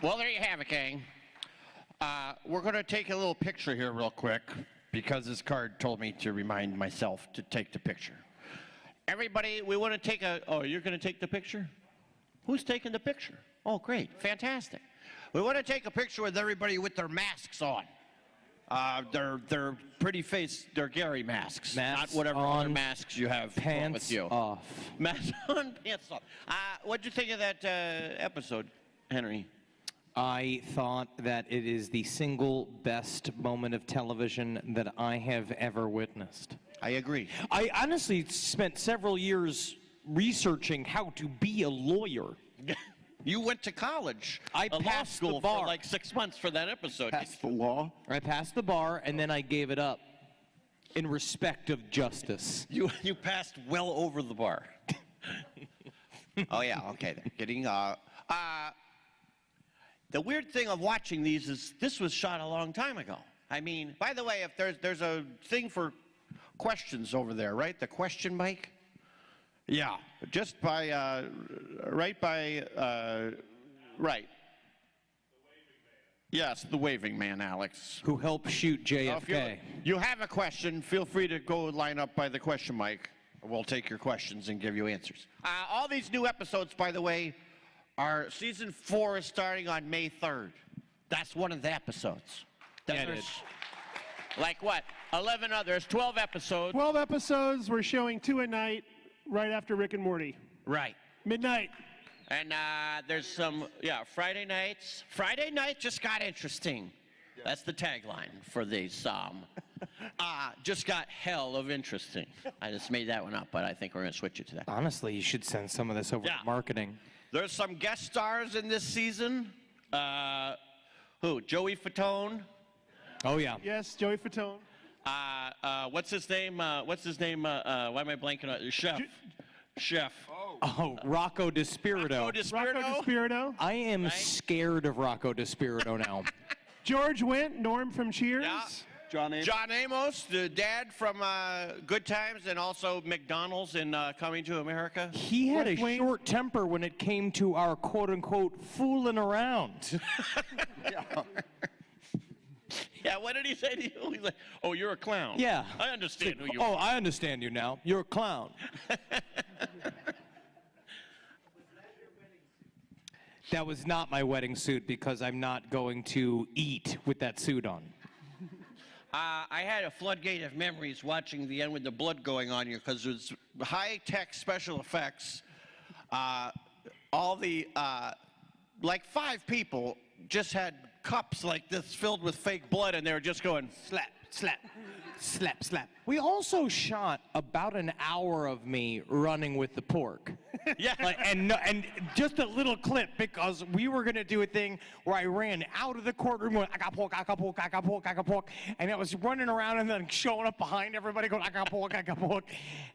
Well, there you have it, gang. We're going to take a little picture here real quick because this card told me to remind myself to take the picture. Everybody, we want to take a... Oh, you're going to take the picture? Who's taking the picture? Oh, great. Fantastic. We want to take a picture with everybody with their masks on. Their pretty face, their Gary masks. Masks not whatever on, other masks you have pants with you. off. Masks on, pants off. What'd you think of that episode, Henry? I thought that it is the single best moment of television that I have ever witnessed. I agree. I honestly spent several years researching how to be a lawyer. You went to college. I passed school the bar. for like 6 months for that episode. Passed the law? I passed the bar, and then I gave it up in respect of justice. You passed well over the bar. Oh, yeah, okay. Then. Getting, the weird thing of watching these is this was shot a long time ago. I mean, by the way, if there's a thing for questions over there, right? The question mic? Yeah, just by, right. Yes, the waving man, Alex. Who helped shoot JFK. If you have a question, feel free to go line up by the question mic. We'll take your questions and give you answers. All these new episodes, by the way, season 4 is starting on May 3rd. That's one of the episodes. There's like what? 11 others, 12 episodes. 12 episodes. We're showing 2 at night, right after Rick and Morty. Right. Midnight. And there's some, Friday nights. Friday night just got interesting. Yeah. That's the tagline for these. Just got hell of interesting. I just made that one up, but I think we're going to switch it to that. Honestly, you should send some of this over to marketing. There's some guest stars in this season. Who? Joey Fatone. Oh, yeah. Yes, Joey Fatone. What's his name? Why am I blanking on Chef. Oh, Rocco DiSpirito. Rocco DiSpirito. I am scared of Rocco DiSpirito now. George Wendt, Norm from Cheers. Yeah. John Amos, the dad from Good Times and also McDonald's in Coming to America. He had a short temper when it came to our quote-unquote fooling around. Yeah, what did he say to you? He's like, oh, you're a clown. Yeah. I understand who you are. Oh, I understand you now. You're a clown. That was not my wedding suit because I'm not going to eat with that suit on. I had a floodgate of memories watching the end with the blood going on here because it was high-tech special effects. All the, like 5 people just had cups like this filled with fake blood and they were just going slap, slap, slap, slap. We also shot about an hour of me running with the pork. Yeah. And just a little clip because we were going to do a thing where I ran out of the courtroom going, I got pork, I got pork, I got pork, I got pork. And I was running around and then showing up behind everybody going, I got pork, I got pork.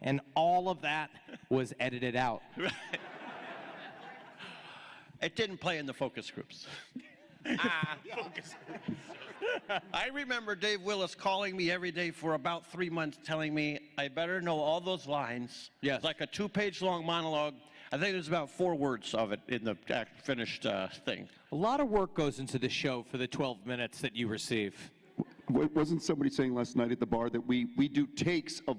And all of that was edited out. It didn't play in the focus groups. I remember Dave Willis calling me every day for about 3 months telling me I better know all those lines. Yes. It's like a 2-page long monologue. I think there's about 4 words of it in the finished thing. A lot of work goes into the show for the 12 minutes that you receive. Wasn't somebody saying last night at the bar that we do takes of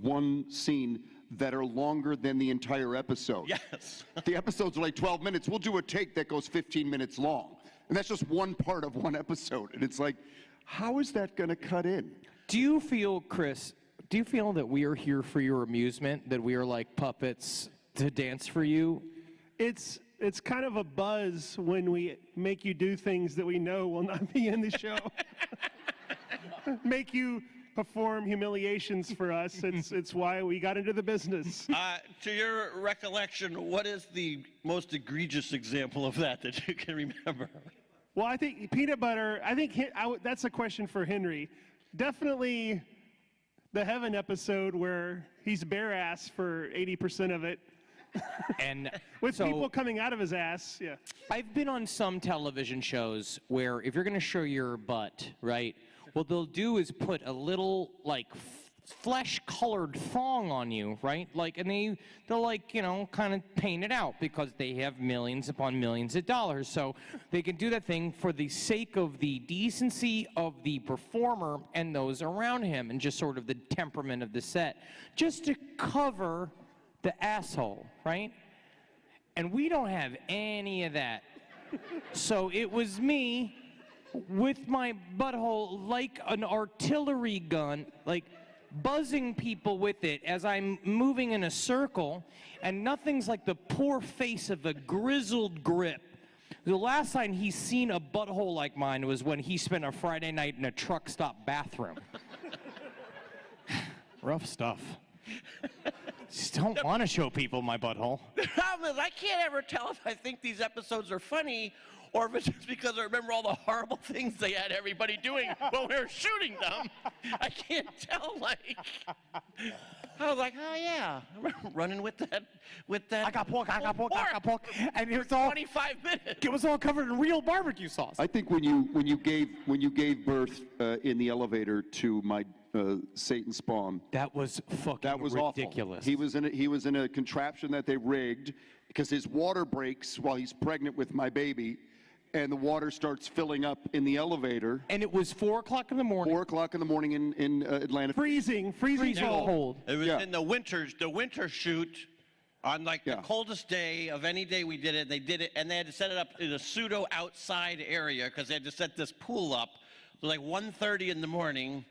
one scene that are longer than the entire episode? Yes. The episodes are like 12 minutes. We'll do a take that goes 15 minutes long. And that's just one part of one episode. And it's like, how is that going to cut in? Do you feel, Chris, that we are here for your amusement, that we are like puppets to dance for you? It's kind of a buzz when we make you do things that we know will not be in the show. Make you perform humiliations for us. It's why we got into the business. To your recollection, what is the most egregious example of that you can remember? Well, I think peanut butter, that's a question for Henry. Definitely the Heaven episode where he's bare ass for 80% of it. And with people coming out of his ass, yeah. I've been on some television shows where if you're going to show your butt, right, what they'll do is put a little, like, flesh-colored thong on you, right? Like, and they're like, you know, kind of paint it out because they have millions upon millions of dollars. So they can do that thing for the sake of the decency of the performer and those around him and just sort of the temperament of the set, just to cover the asshole, right? And we don't have any of that. So it was me with my butthole like an artillery gun, like buzzing people with it as I'm moving in a circle, and nothing's like the poor face of a grizzled grip. The last time he's seen a butthole like mine was when he spent a Friday night in a truck stop bathroom. Rough stuff. Just don't want to show people my butthole. The problem is I can't ever tell if I think these episodes are funny or if it's just because I remember all the horrible things they had everybody doing when we were shooting them. I can't tell, like, I was like, oh yeah, I remember running with that. I got pork. And it was all 25 minutes. It was all covered in real barbecue sauce. I think when you gave birth in the elevator to my Satan spawn, That was fucking that was ridiculous. awful. He was in a contraption that they rigged because his water breaks while he's pregnant with my baby, and the water starts filling up in the elevator. And it was 4 o'clock in the morning. 4 o'clock in the morning in Atlanta. Freezing cold. It was Yeah. in the winter shoot on like the coldest day of any day we did it. They did it, and they had to set it up in a pseudo outside area because they had to set this pool up. It was like 1:30 in the morning.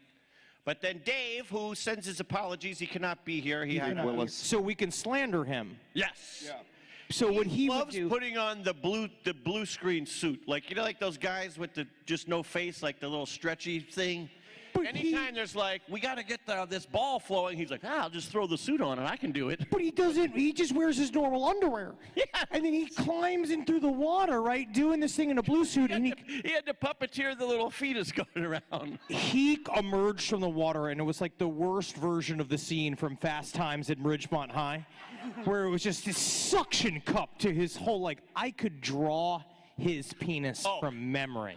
But then Dave, who sends his apologies, he cannot be here. He had Willis. So we can slander him. Yes. Yeah. So what he would loves do, putting on the blue screen suit, like, you know, like those guys with the just no face, like the little stretchy thing. But Anytime there's like, we got to get this ball flowing, he's like, I'll just throw the suit on and I can do it. but he doesn't. He just wears his normal underwear. Yeah. And then he climbs in through the water, right, doing this thing in a blue suit, and He had to puppeteer the little fetus going around. he emerged from the water, and it was like the worst version of the scene from Fast Times at Ridgemont High, where it was just this suction cup to his whole, like, I could draw his penis from memory.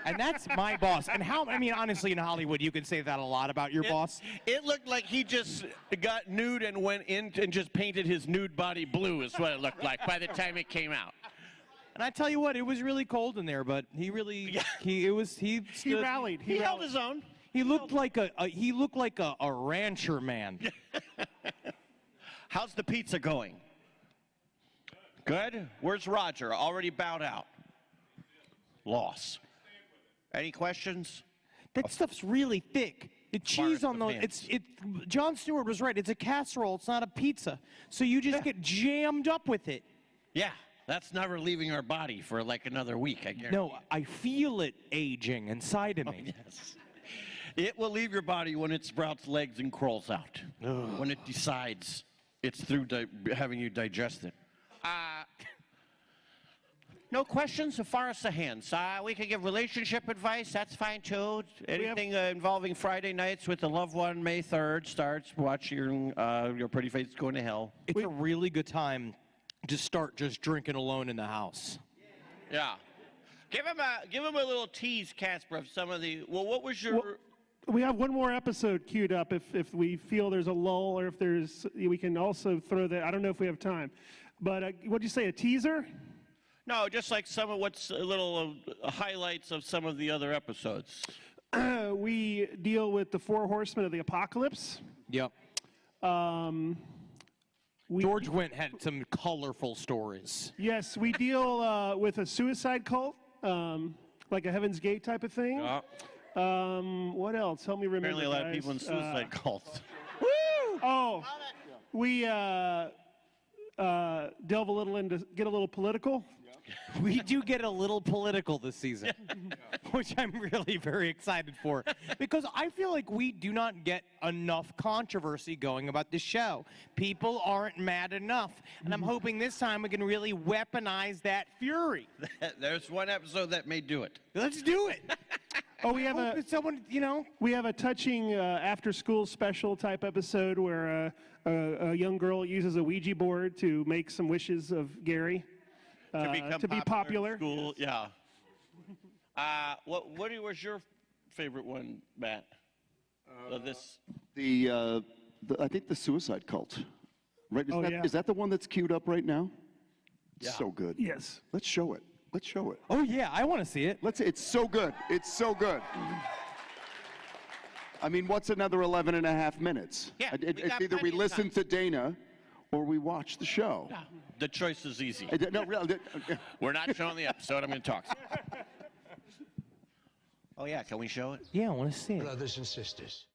And that's my boss. And I mean, honestly, in Hollywood, you can say that a lot about your boss. It looked like he just got nude and went in and just painted his nude body blue is what it looked like by the time it came out. And I tell you what, it was really cold in there, but he really, he rallied. He held his own. He looked like a rancher man. How's the pizza going? Good? Where's Roger? Already bowed out. Loss. Any questions? That stuff's really thick. The cheese on those, fans. Jon Stewart was right. It's a casserole. It's not a pizza. So you just get jammed up with it. Yeah, that's never leaving our body for like another week, I guarantee. No, I feel it aging inside of me. Yes. It will leave your body when it sprouts legs and crawls out. When it decides it's through having you digest it. No questions as far as the hands. We can give relationship advice. That's fine too. Anything involving Friday nights with a loved one, May 3rd starts watching your pretty face going to hell. It's a really good time to start just drinking alone in the house. Yeah. Give him a little tease, Casper, of some of the. Well, what was your? We have one more episode queued up if we feel there's a lull, or if we can also throw that. I don't know if we have time, but what'd you say, a teaser? No, just like some of what's a little highlights of some of the other episodes. We deal with the 4 horsemen of the apocalypse. Yep. George Wendt had some colorful stories. Yes, we deal with a suicide cult, like a Heaven's Gate type of thing. What else? Help me remember. Apparently a lot of guys. people in suicide cults. Woo! Oh, we delve a little get a little political. We do get a little political this season, which I'm really very excited for, because I feel like we do not get enough controversy going about the show. People aren't mad enough, and I'm hoping this time we can really weaponize that fury. There's one episode that may do it. Let's do it. Oh, we have we have a touching after-school special type episode where a young girl uses a Ouija board to make some wishes of Gary. To be popular. In school, yeah. What was your favorite one, Matt? This. I think the Suicide Cult. Right? Oh, yeah. Is that the one that's queued up right now? Yeah. So good. Yes. Let's show it. Let's show it. Oh yeah, I want to see it. It's so good. It's so good. I mean, what's another 11 and a half minutes? Yeah, It's we got either we plenty of listen time. to Dana or we watch the show. The choice is easy. No, really. We're not showing the episode. I'm going to talk. Oh yeah, can we show it? Yeah, I want to see it. Brothers and sisters.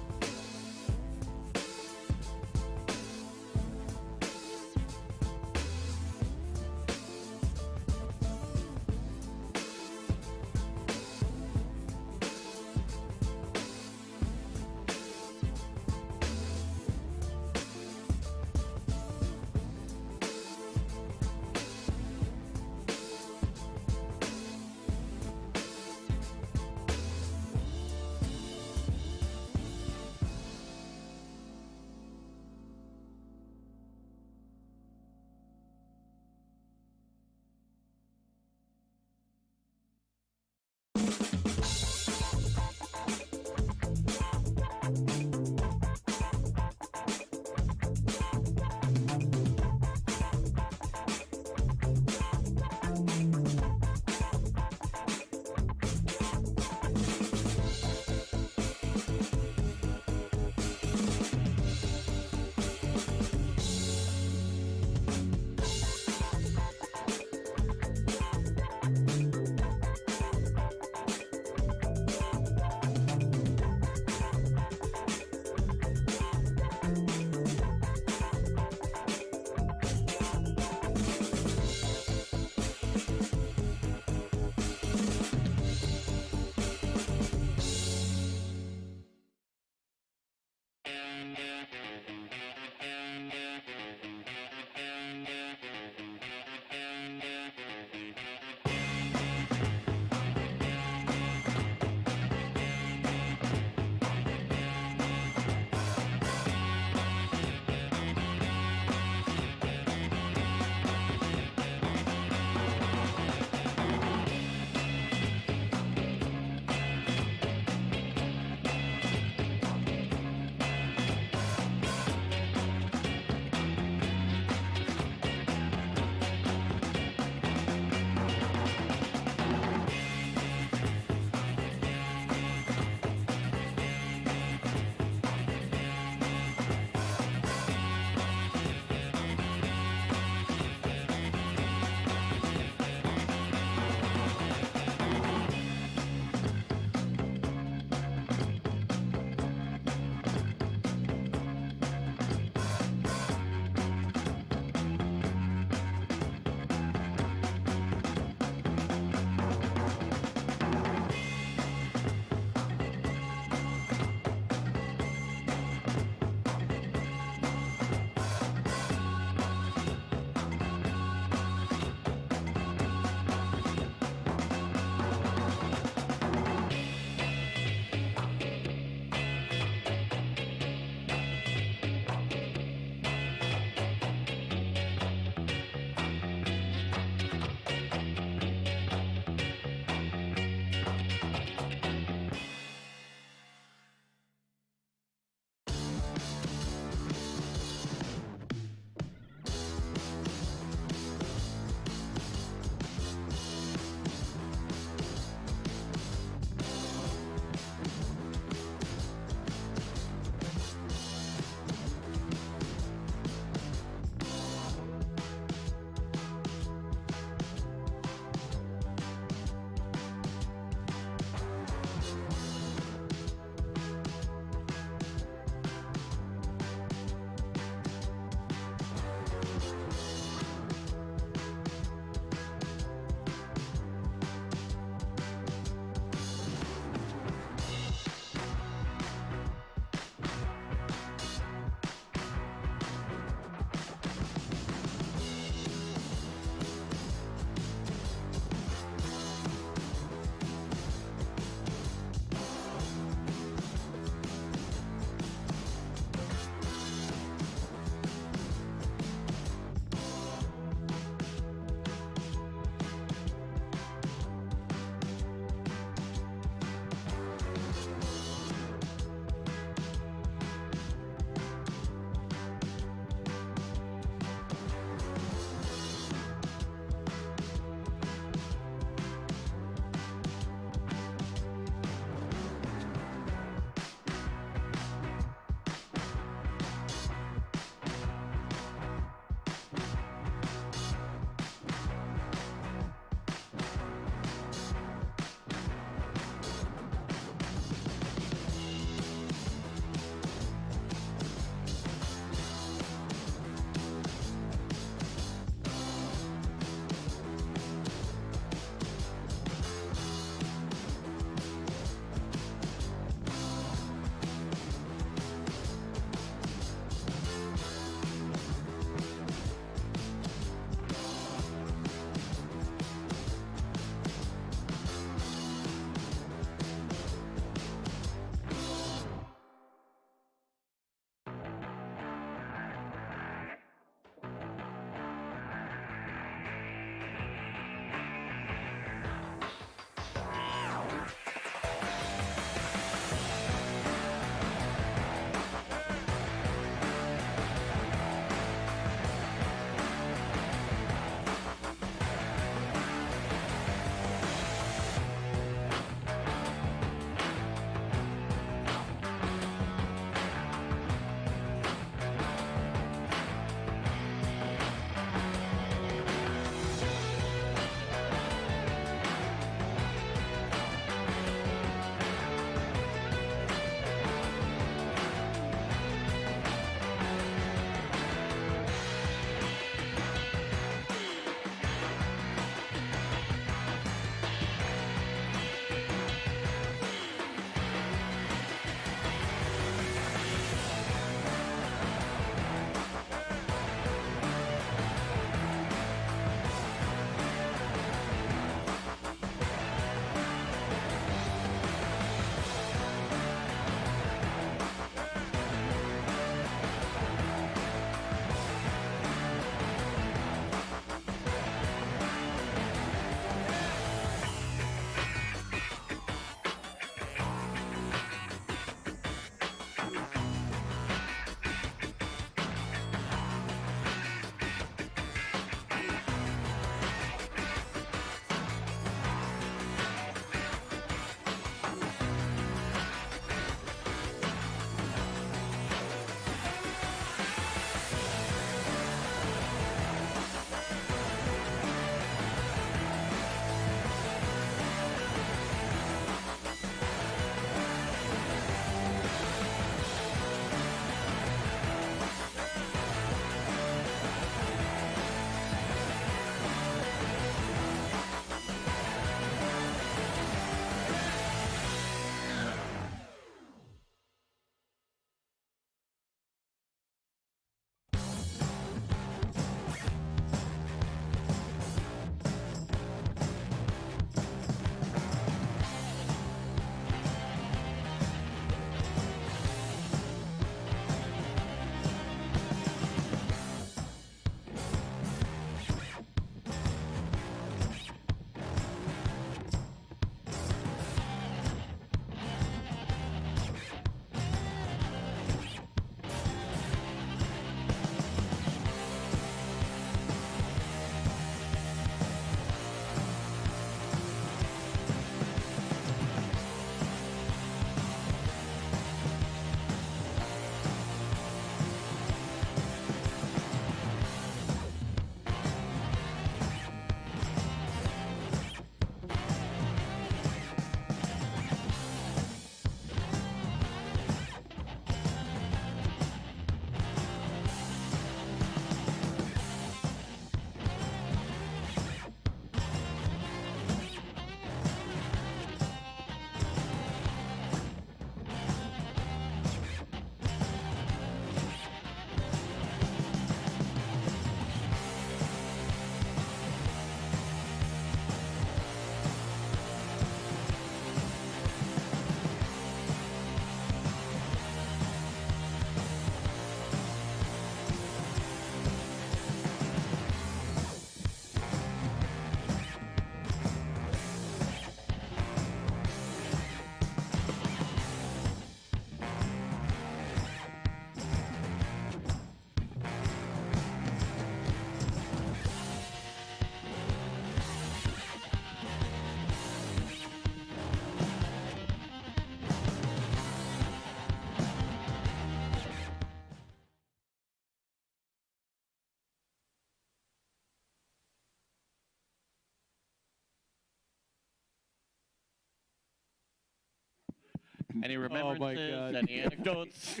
Any remembrances? Any anecdotes?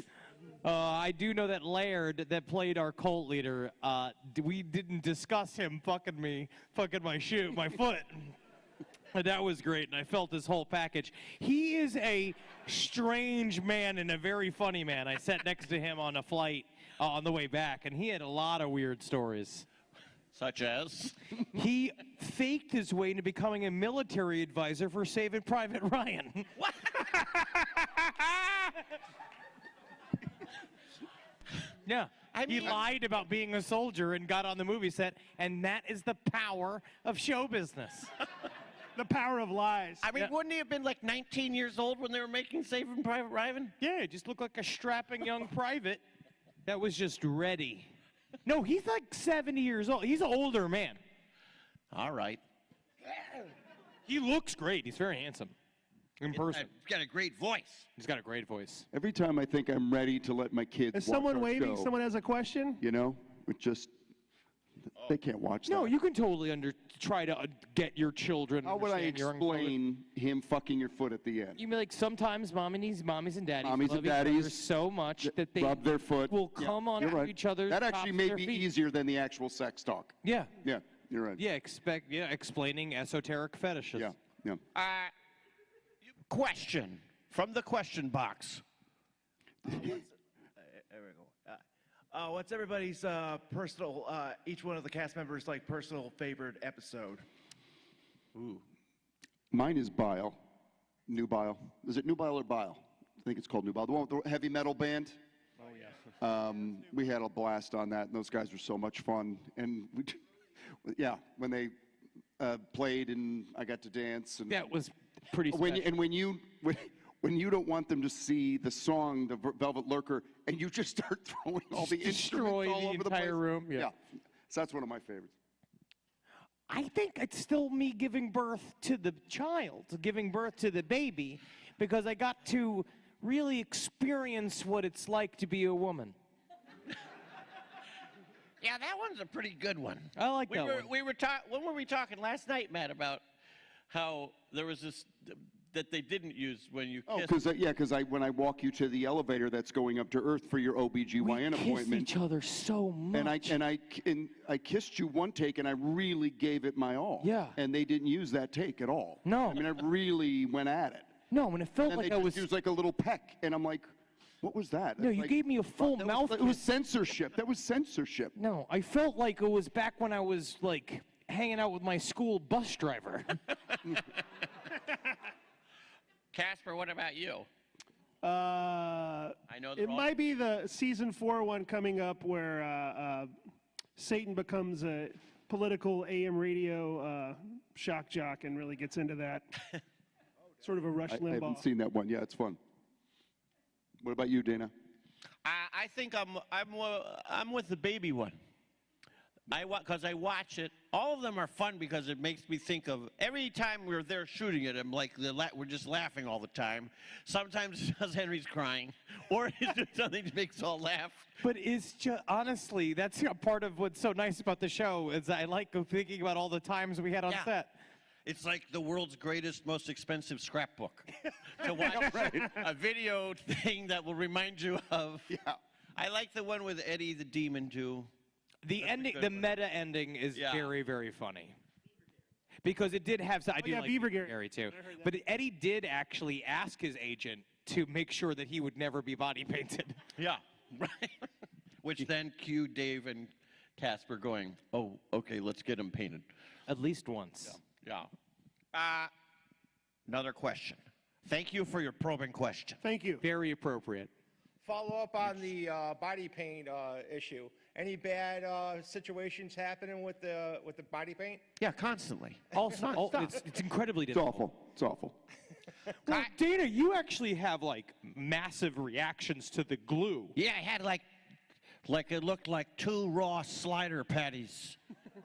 I do know that Laird, that played our cult leader, we didn't discuss him fucking my foot. And that was great, and I felt this whole package. He is a strange man and a very funny man. I sat next to him on a flight on the way back, and he had a lot of weird stories. Such as? He faked his way into becoming a military advisor for Saving Private Ryan. What? Yeah. He lied about being a soldier and got on the movie set, and that is the power of show business. The power of lies. I mean, wouldn't he have been like 19 years old when they were making Saving Private Ryan? Yeah, he just looked like a strapping young private that was just ready. No, he's like 70 years old. He's an older man. All right. He looks great. He's very handsome in person. He's got a great voice. He's got a great voice. Every time I think I'm ready to let my kids Is watch someone our waving? show, Someone has a question? You know, it just, they can't watch that. No, you can totally try to get your children. How would I understand your own explain him fucking your foot at the end? You mean like sometimes mommies and daddies Mommies love and each other daddies so much that they rub their foot. will Yeah, come on you're right. each other's That actually tops may of their be feet. easier than the actual sex talk. Yeah. Yeah, you're right. Yeah, explaining esoteric fetishes. Yeah, yeah. Question from the question box. There we go. What's everybody's personal, each one of the cast members' like personal favorite episode? Ooh. Mine is Bile. New Bile. Is it New Bile or Bile? I think it's called New Bile. The one with the heavy metal band. Oh, yeah. We had a blast on that, and those guys were so much fun. And yeah, when they played and I got to dance. And That was pretty special. When you don't want them to see the song, the Velvet Lurker, and you just start throwing all the Destroy instruments all the over the entire place. room, yeah. So that's one of my favorites. I think it's still me giving birth to the child, giving birth to the baby, because I got to really experience what it's like to be a woman. Yeah, that one's a pretty good one. I like that one. When were we talking last night, Matt, about how there was this that they didn't use when you kissed? Oh, because when I walk you to the elevator that's going up to Earth for your OBGYN We kissed appointment. each other so much. And I kissed you one take, and I really gave it my all. Yeah. And they didn't use that take at all. No. I mean, I really went at it. No, when it felt And like they I just was. used like a little peck, and I'm like, what was that? No, It's you like, gave me a full that mouth. Was, it was censorship. That was censorship. No, I felt like it was back when I was like hanging out with my school bus driver. Casper, what about you? I know it might be the season 4 one coming up where Satan becomes a political AM radio shock jock and really gets into that. Sort of a Rush I Limbaugh. haven't seen that one. Yeah, it's fun. What about you, Dana? I think I'm with the baby one. Because I watch it. All of them are fun because it makes me think of every time we're there shooting it. I'm like we're just laughing all the time. Sometimes because Henry's crying, or it's just something that makes us all laugh. But it's just honestly, that's a part of what's so nice about the show is I like thinking about all the times we had on set. It's like the world's greatest, most expensive scrapbook to watch a video thing that will remind you of. Yeah. I like the one with Eddie the Demon too. The ending, the meta ending is very, very funny. Because it did have, I do like Beaver Gary too. But Eddie did actually ask his agent to make sure that he would never be body painted. Yeah, right. Which then cued Dave and Casper going, oh, okay, let's get him painted. At least once. Yeah. Another question. Thank you for your probing question. Thank you. Very appropriate. Follow up on the body paint issue. Any bad situations happening with the body paint? Yeah, constantly. Also, it's incredibly It's difficult. awful. It's awful. Well, Dana, you actually have like massive reactions to the glue. Yeah, I had like it looked like 2 raw slider patties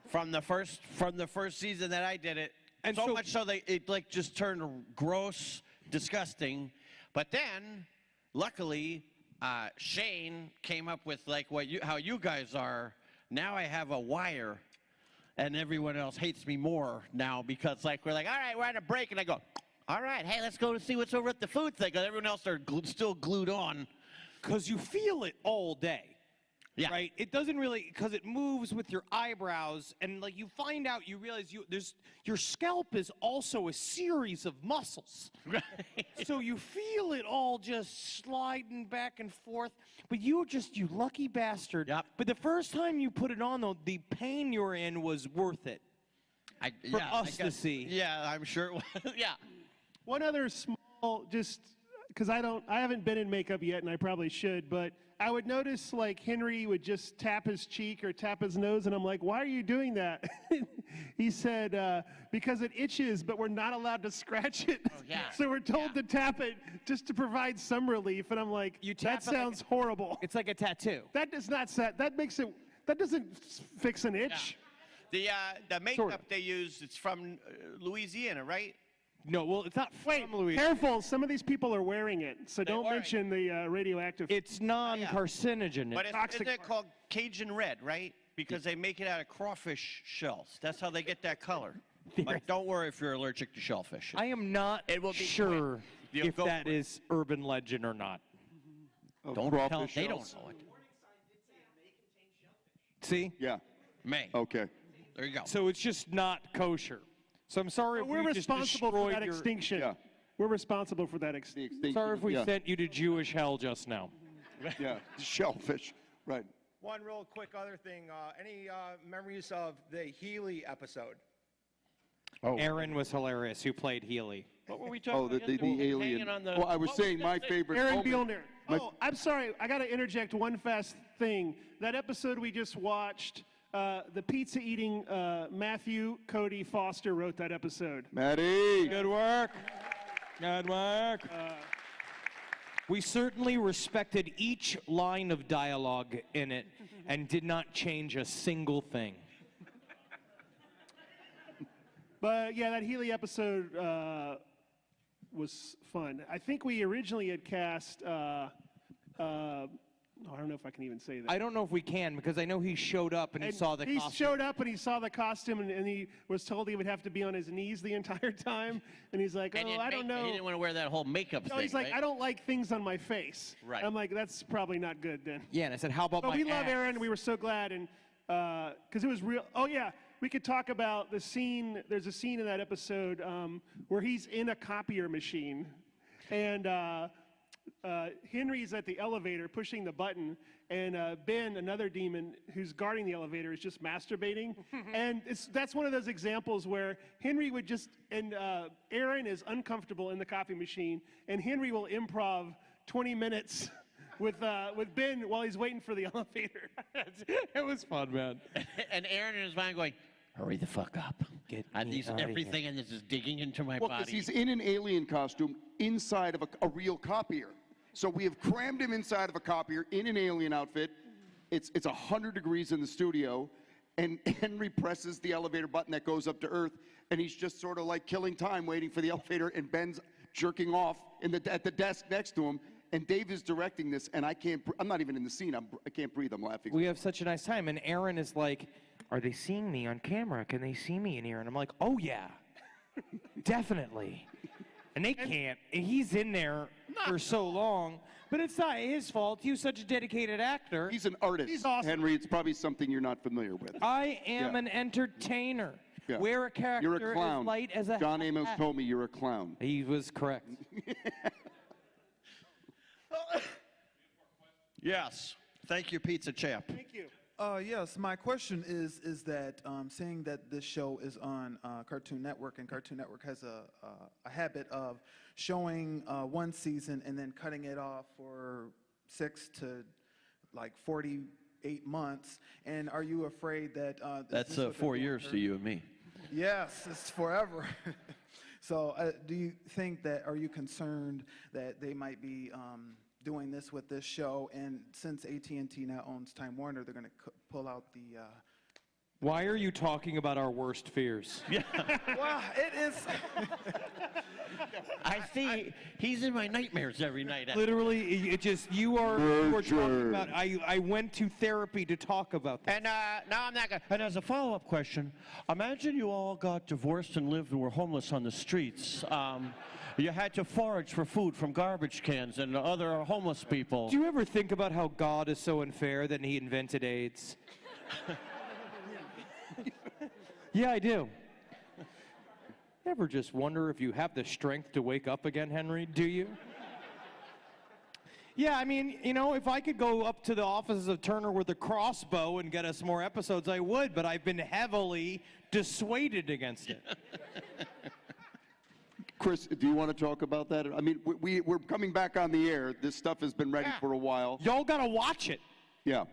from the first season that I did it. And so so- much so it like just turned gross, disgusting. But then, luckily, Shane came up with like how you guys are. Now I have a wire, and everyone else hates me more now because like we're like, all right, we're on a break, and I go, All right, hey, let's go to see what's over at the food thing. 'Cause everyone else are still glued on. Because you feel it all day. Yeah. Right? It doesn't really, because it moves with your eyebrows, and like you find out, you realize your scalp is also a series of muscles. Right. So you feel it all just sliding back and forth, but you lucky bastard. Yep. But the first time you put it on, though, the pain you're in was worth it. For us to see. Yeah, I'm sure it was. Yeah. One other small, just because I haven't been in makeup yet, and I probably should, but I would notice like Henry would just tap his cheek or tap his nose, and I'm like, why are you doing that? He said, because it itches, but we're not allowed to scratch it. Oh, yeah. So we're told to tap it just to provide some relief, and I'm like, that sounds horrible. It's like a tattoo. That does not that makes it, that doesn't fix an itch. The makeup they use, it's from Louisiana, right? No, well, it's not from Louisiana. Careful, some of these people are wearing it, so don't wearing mention the radioactive. It's non-carcinogen. But toxic isn't it called Cajun red, right? Because they make it out of crawfish shells. That's how they get that color. But don't worry if you're allergic to shellfish. I am not sure if that is urban legend or not. Don't tell. They don't know it. See? Yeah. May. Okay. There you go. So it's just not kosher. So I'm sorry if we're we just responsible for destroyed that your... extinction. Yeah. We're responsible for that extinction. Sorry if we sent you to Jewish hell just now. Yeah, shellfish, right. One real quick other thing. Any memories of the Healy episode? Oh. Aaron was hilarious, who played Healy. What were we talking Oh, about? the alien. Well, I was saying my favorite Aaron moment. Bielner. Oh, I'm sorry. I got to interject one fast thing. That episode we just watched, the pizza eating Matthew Cody Foster wrote that episode. Maddie. Good work. Good work. We certainly respected each line of dialogue in it and did not change a single thing. But yeah, that Healy episode was fun. I think we originally had cast. I don't know if I can even say that. I don't know if we can, because I know he showed up and he saw the costume. He showed up and he saw the costume, and he was told he would have to be on his knees the entire time. And he's like, oh, I don't know. He didn't want to wear that whole makeup thing. No, he's like, right? I don't like things on my face. Right. I'm like, that's probably not good then. Yeah, and I said, how about But my we love ass? Aaron. We were so glad, and because it was real. Oh yeah, we could talk about the scene. There's a scene in that episode where he's in a copier machine, and Henry's at the elevator pushing the button, and Ben, another demon who's guarding the elevator, is just masturbating. And that's one of those examples where Henry would just, and Aaron is uncomfortable in the copy machine, and Henry will improv 20 minutes with Ben while he's waiting for the elevator. It was fun, man. And Aaron in his mind going, hurry the fuck up. Everything in this is digging into my Well, because body. he's in an alien costume inside of a real copier. So we have crammed him inside of a copier in an alien outfit. It's 100 degrees in the studio, and Henry presses the elevator button that goes up to Earth, and he's just sort of like killing time waiting for the elevator, and Ben's jerking off at the desk next to him, and Dave is directing this, and I'm not even in the scene. I can't breathe. I'm laughing. We have such a nice time, and Aaron is like, are they seeing me on camera? Can they see me in here? And I'm like, oh yeah, definitely. And they can't. And he's in there for so long, but it's not his fault. He was such a dedicated actor. He's an artist. He's awesome. Henry, it's probably something you're not familiar with. I am an entertainer. Yeah. Wear a character You're a clown. as light as a John Amos hat. told me you're a clown. He was correct. Yes. Thank you, Pizza Champ. Thank you. Yes, my question is that seeing that this show is on Cartoon Network, and Cartoon Network has a habit of showing one season and then cutting it off for 6 to like 48 months, and are you afraid that That's this is what 4 they're years doing to you and me. Yes, it's forever. So do you think that, are you concerned that they might be doing this with this show, and since AT&T now owns Time Warner, they're going to pull out the... Why are you talking about our worst fears? Well, it is... I see. He's in my nightmares every night. Literally, it just, you are talking about, I went to therapy to talk about that. And now I'm not going to. And as a follow-up question, imagine you all got divorced and lived and were homeless on the streets. You had to forage for food from garbage cans and other homeless people. Do you ever think about how God is so unfair that he invented AIDS? Yeah, I do. Ever just wonder if you have the strength to wake up again, Henry? Do you? Yeah, I mean, you know, if I could go up to the offices of Turner with a crossbow and get us more episodes, I would, but I've been heavily dissuaded against it. Chris, do you want to talk about that? I mean, we're coming back on the air. This stuff has been ready for a while. Y'all gotta watch it. Yeah,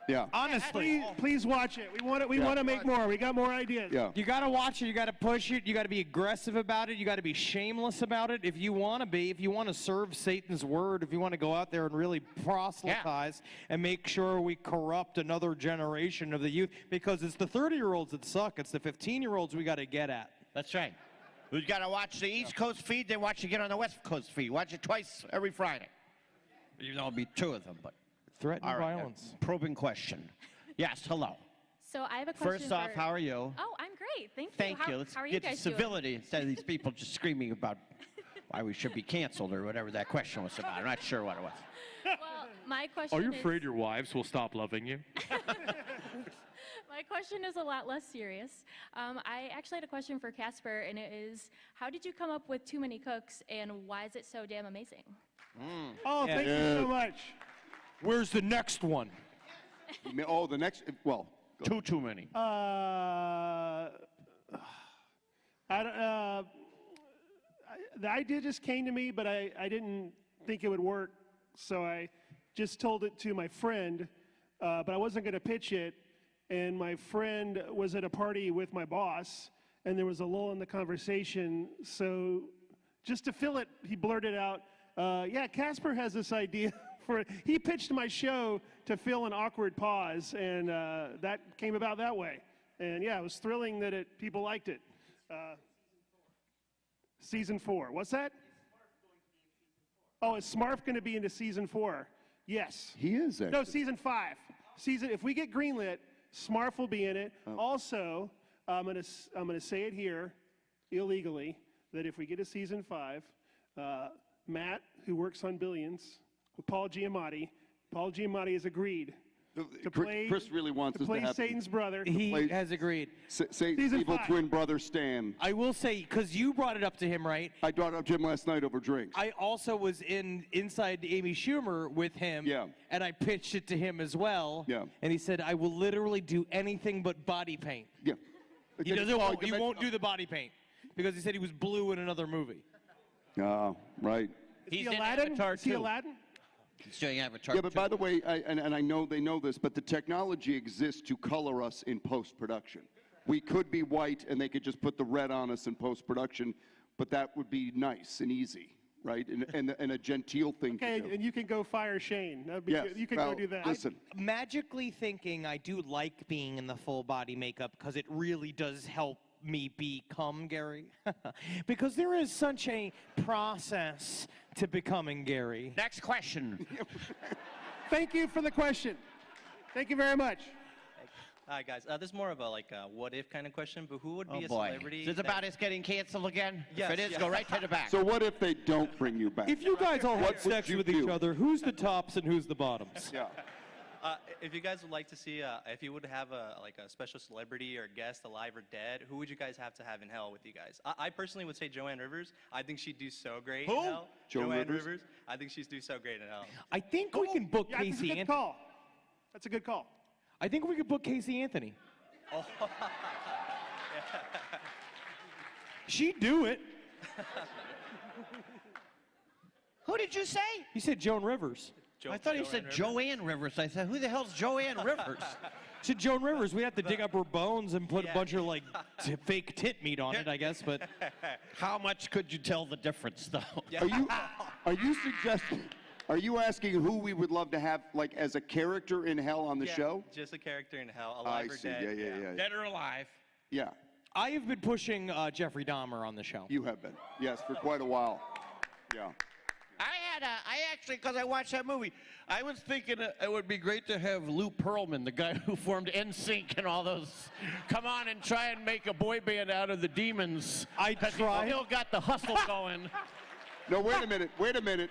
yeah. Honestly. Please watch it. We want to make more. We got more ideas. Yeah. You gotta watch it, you gotta push it, you gotta be aggressive about it, you gotta be shameless about it if you wanna be, if you wanna serve Satan's word, if you wanna go out there and really proselytize and make sure we corrupt another generation of the youth, because it's the 30-year-olds that suck, it's the 15-year-olds we gotta get at. That's right. We've got to watch the East Coast feed, then watch it get on the West Coast feed. Watch it twice every Friday. Even though it'll be 2 of them, but. Threaten All right, violence. Probing question. Yes, hello. So I have a question First off, for- how are you? Oh, I'm great. Thank you. Thank you. Let's how are you get to guys doing? civility instead of these people just screaming about why we should be canceled or whatever that question was about. I'm not sure what it was. Well, my question Are you is, afraid your wives will stop loving you? my question is a lot less serious. I actually had a question for Casper, and it is, how did you come up with Too Many Cooks, and why is it so damn amazing? Oh, thank you so much. Where's the next one? Oh, the next, well. Too many. The idea just came to me, but I didn't think it would work, so I just told it to my friend, but I wasn't going to pitch it, and my friend was at a party with my boss, and there was a lull in the conversation, so just to fill it, he blurted out, yeah, Casper has this idea for, he pitched my show to fill an awkward pause, and that came about that way. And yeah, it was thrilling that people liked it. Season 4. What's that? Oh, is Smarf going to be into season 4? Yes. He is, actually. No, season 5. If we get greenlit, Smarf will be in it. Oh. Also, I'm gonna say it here, illegally, that if we get a season 5, Matt, who works on Billions, with Paul Giamatti has agreed to play. Chris really wants us to have Satan's brother. He play- has agreed. Satan's evil 5. twin brother Stan. I will say, because you brought it up to him, right? I brought up Jim last night over drinks. I also was inside Amy Schumer with him, Yeah. and I pitched it to him as well. Yeah. And he said, I will literally do anything but body paint. Yeah. He won't do the body paint because he said he was blue in another movie. Oh, right. He's Is he in Aladdin? Avatar Is he too. Aladdin? He's doing Avatar Yeah, but too. by the way, and I know they know this, but the technology exists to color us in post-production. We could be white, and they could just put the red on us in post-production, but that would be nice and easy, right? And a genteel thing Okay, to do. and you can go fire Shane. That'd be Yes, good. You can well, go do that. listen. Magically thinking, I do like being in the full body makeup because it really does help me become Gary. Because there is such a process to becoming Gary. Next question. Thank you for the question. Thank you very much. Hi guys, this is more of a what if kind of question, but who would be Oh a boy. celebrity? Is it about us getting canceled again? Yes, If it is, yes. go right to the back. So what if they don't bring you back? If you guys all What have would sex you with do? each other, who's the tops and who's the bottoms? Yeah. If you guys would like to see, if you would have a special celebrity or guest, alive or dead, who would you guys have to have in hell with you guys? I personally would say Joanne Rivers. I think she'd do so great Who? in hell. Joanne Rivers. Rivers? I think she'd do so great in hell. I think we can book Yeah, that's a Casey good Anthony. call. That's a good call. I think we could book Casey Anthony. She'd do it. Who did you say? You said Joan Rivers. I thought he said Joanne Rivers. I said, who the hell's Joanne Rivers? To Joan Rivers, we have to dig up her bones and put a Yeah. bunch of fake tit meat on it, I guess. But How much could you tell the difference, though? Are you suggesting? Are you asking who we would love to have as a character in hell on the Yeah, show? just a character in hell, I alive or see. dead. Yeah. Dead or alive? Yeah, I have been pushing Jeffrey Dahmer on the show. you have been. Yes, for quite a while. Yeah. I actually, because I watched that movie, I was thinking it would be great to have Lou Pearlman, the guy who formed NSYNC and all those, come on and try and make a boy band out of the Demons. I 'Cause tried. He still got the hustle going. No, wait a minute. Wait a minute.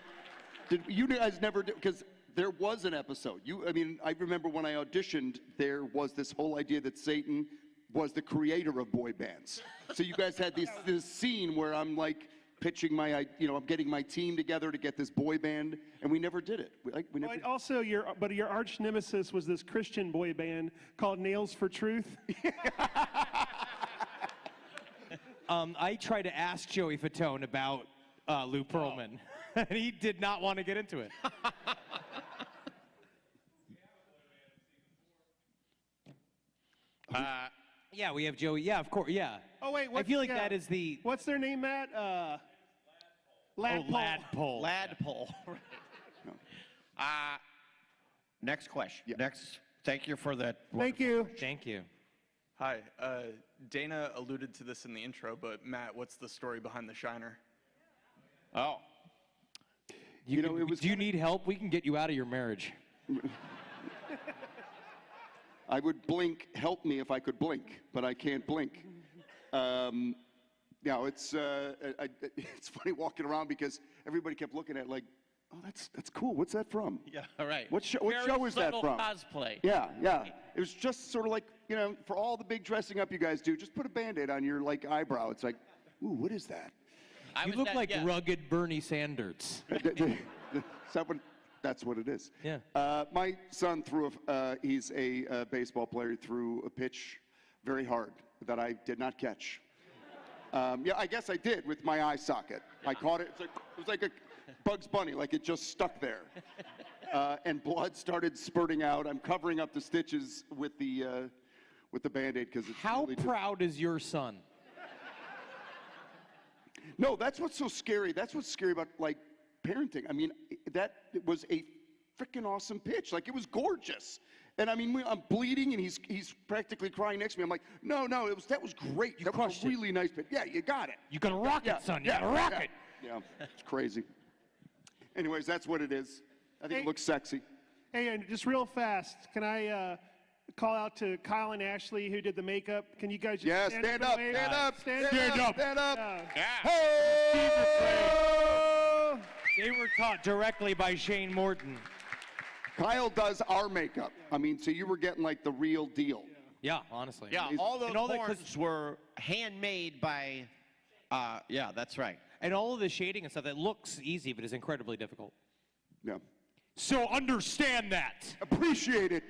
Did you guys never do? Because there was an episode. I mean, I remember when I auditioned, there was this whole idea that Satan was the creator of boy bands. So you guys had this scene where I'm like pitching I'm getting my team together to get this boy band, and we never did it. We never. But also, your arch nemesis was this Christian boy band called Nails for Truth. I tried to ask Joey Fatone about Lou Pearlman, and he did not want to get into it. Yeah, we have Joey. Yeah, of course. Yeah. Oh wait, I feel like that is the. What's their name, Matt? Ladpole. Ladpole. Next question. Yeah. Next. Thank you for that. Thank you. Thank you. Hi. Dana alluded to this in the intro, but Matt, what's the story behind the Shiner? Oh. It was. Do you need help? We can get you out of your marriage. I would blink, help me if I could blink, but I can't blink. It's funny walking around because everybody kept looking at like, oh, that's cool. What's that from? Yeah, all right. What show is that from? Cosplay. Yeah. It was just sort of like, for all the big dressing up you guys do, just put a Band-Aid on your like eyebrow. It's like, ooh, what is that? You look like rugged Bernie Sanders. That's what it is. Yeah. My son he's a baseball player. He threw a pitch very hard that I did not catch. I guess I did with my eye socket. I caught it. It was like a Bugs Bunny, like it just stuck there. And blood started spurting out. I'm covering up the stitches with the Band-Aid because it's How really proud is your son? No, that's what's so scary. That's what's scary about like parenting. I mean, that was a freaking awesome pitch. Like, it was gorgeous. And I mean, I'm bleeding, and he's practically crying next to me. I'm like, no, that was great. That was a really nice pitch. Yeah, you got it. You gotta rock it, son. You gotta rock it. Yeah, it's crazy. Anyways, that's what it is. I think it looks sexy. Hey, and just real fast, can I call out to Kyle and Ashley who did the makeup? Can you guys just stand up, stand up, stand up, stand up. Yeah. Hey! They were taught directly by Shane Morton. Kyle does our makeup. I mean, so you were getting like the real deal. Yeah, honestly. Yeah, all those horns were handmade by, that's right. And all of the shading and stuff, that looks easy, but is incredibly difficult. Yeah. So understand that. Appreciate it.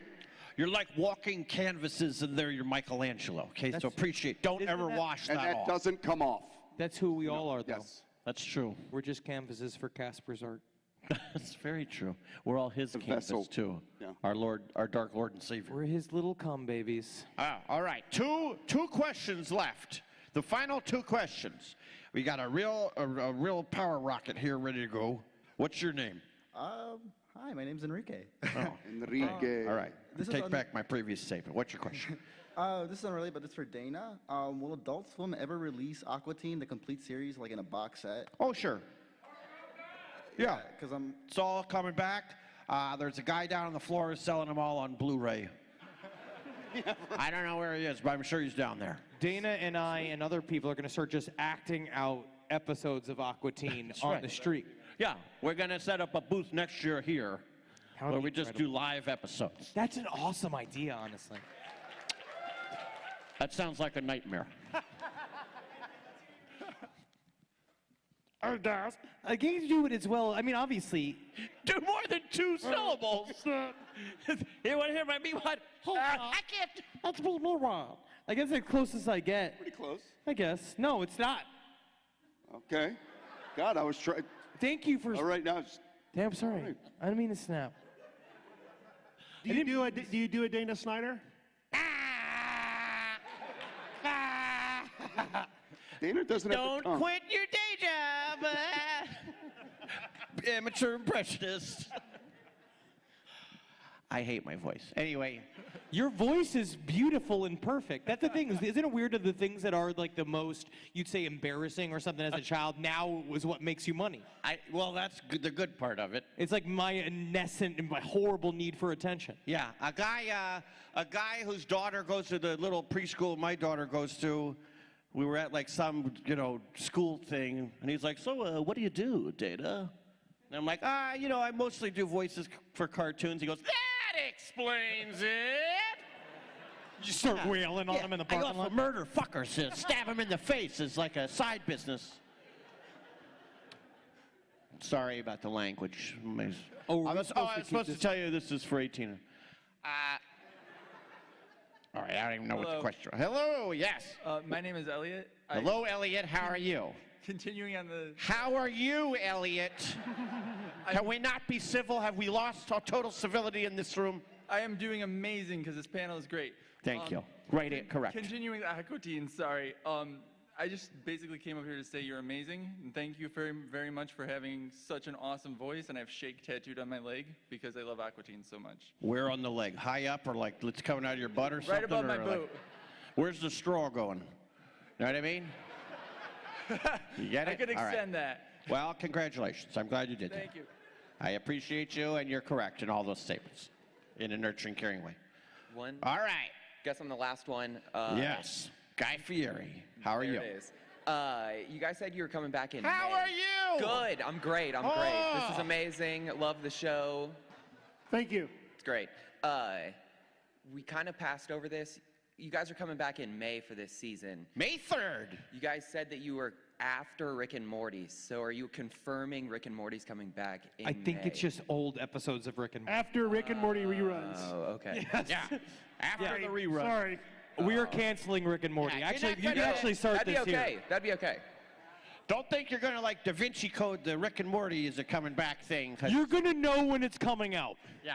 You're like walking canvases, and they're your Michelangelo. Okay, so appreciate. Don't ever wash that off. And that doesn't come off. That's who we all are, though. Yes. That's true. We're just canvases for Casper's art. That's very true. We're all his canvas vessel. too. Yeah. Our dark Lord and Savior. We're his little cum babies. All right. Two questions left. The final two questions. We got a real power rocket here ready to go. What's your name? Hi, my name's Enrique. Oh, Enrique. all right. Take back my previous statement. What's your question? This is unrelated, but it's for Dana. Will Adult Swim ever release Aqua Teen, the complete series, like in a box set? Oh, sure. Yeah. Because It's all coming back. There's a guy down on the floor selling them all on Blu-ray. I don't know where he is, but I'm sure he's down there. Dana and I and other people are going to start just acting out episodes of Aqua Teen on the street. Yeah, we're going to set up a booth next year here where we just do live episodes. That's an awesome idea, honestly. That sounds like a nightmare. I can't do it as well. I mean, obviously. Do more than two syllables. You want to hear my meanwhile? I can't. That's me, meanwhile. I guess the closest I get. Pretty close. I guess. No, it's not. Okay. God, I was trying. Thank you for. All right, now. Just, damn, sorry. Right. I didn't mean to snap. Do you do a Dana Snyder? Dana doesn't have Don't the tongue. quit your day job. Amateur impressionist. I hate my voice. Anyway. Your voice is beautiful and perfect. That's the thing. Isn't it weird that the things that are like the most, you'd say, embarrassing or something as a child now is what makes you money? Well, that's the good part of it. It's like my innocent and my horrible need for attention. Yeah, a guy whose daughter goes to the little preschool my daughter goes to We were at like some, school thing, and he's like, so what do you do, Data? And I'm like, I mostly do voices for cartoons. He goes, that explains it. You start wailing on him in the parking I lot. go for murder fuckers. Stab him in the face is like a side business. Sorry about the language. I was supposed to tell you this is for 18. All right, I don't even know what the question was. Hello, yes. My name is Elliot. Hello, Elliot. How are you? Continuing on the... How are you, Elliot? Can we not be civil? Have we lost our total civility in this room? I am doing amazing because this panel is great. Thank you. Great, correct. Continuing the Aquatine, sorry. I just basically came up here to say you're amazing, and thank you very, very much for having such an awesome voice, and I have Shake tattooed on my leg because I love Aquatine so much. Where on the leg? High up or like it's coming out of your butt or something? Right above my or boot. Like, where's the straw going? Know what I mean? You get it? I could All right. extend that. Well, congratulations. I'm glad you did that. Thank you. I appreciate you, and you're correct in all those statements in a nurturing, caring way. One. All right. Guess I'm the last one. Yes. Guy Fieri. How are you? There it is. You guys said you were coming back in How May. are you? Good. I'm great. I'm great. This is amazing. Love the show. Thank you. It's great. We kind of passed over this. You guys are coming back in May for this season. May 3rd. You guys said that you were after Rick and Morty. So are you confirming Rick and Morty's coming back in I think May? it's just old episodes of Rick and Morty. After Rick and Morty reruns. Oh, okay. Yes. Yeah. After the rerun. Sorry. We are canceling Rick and Morty. Yeah, actually, you you're can not actually start That'd this be okay. year. That'd be okay. Don't think you're going to like Da Vinci Code the Rick and Morty is a coming back thing. You're going to know when it's coming out. Yeah.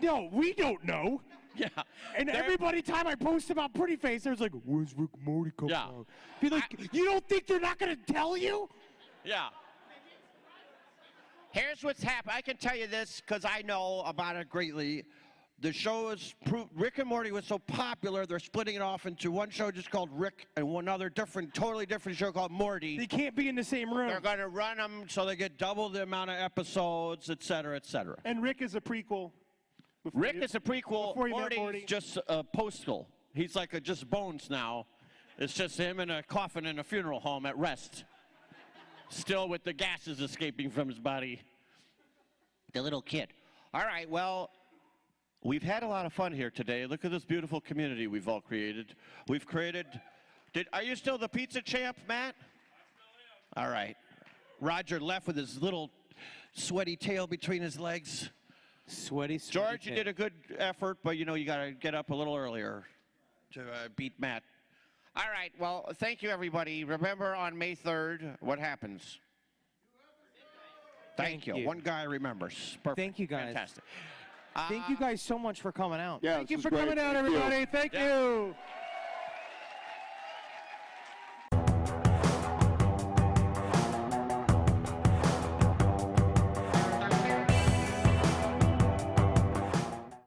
No, we don't know. Yeah. And everybody time I post about Pretty Face, there's like, where's Rick and Morty coming out? Be like, you don't think they're not going to tell you? Yeah. Here's what's happened. I can tell you this because I know about it greatly. The show is Rick and Morty was so popular, they're splitting it off into one show just called Rick and one other totally different show called Morty. They can't be in the same room. They're going to run them so they get double the amount of episodes, et cetera, et cetera. And Rick is a prequel. Rick is a prequel. Before you met Morty's Morty. just postal. He's like just bones now. It's just him in a coffin in a funeral home at rest. Still with the gases escaping from his body. The little kid. All right, well, we've had a lot of fun here today. Look at this beautiful community we've all created. We've created... Are you still the pizza champ, Matt? All right. Roger left with his little sweaty tail between his legs. Sweaty George, you did a good effort, but you got to get up a little earlier to beat Matt. All right, well, thank you, everybody. Remember on May 3rd, what happens? Thank you. One guy remembers. Perfect. Thank you, guys. Fantastic. Thank you guys so much for coming out. Yeah, Thank you this for was great. coming out, Thank you. everybody. Thank you.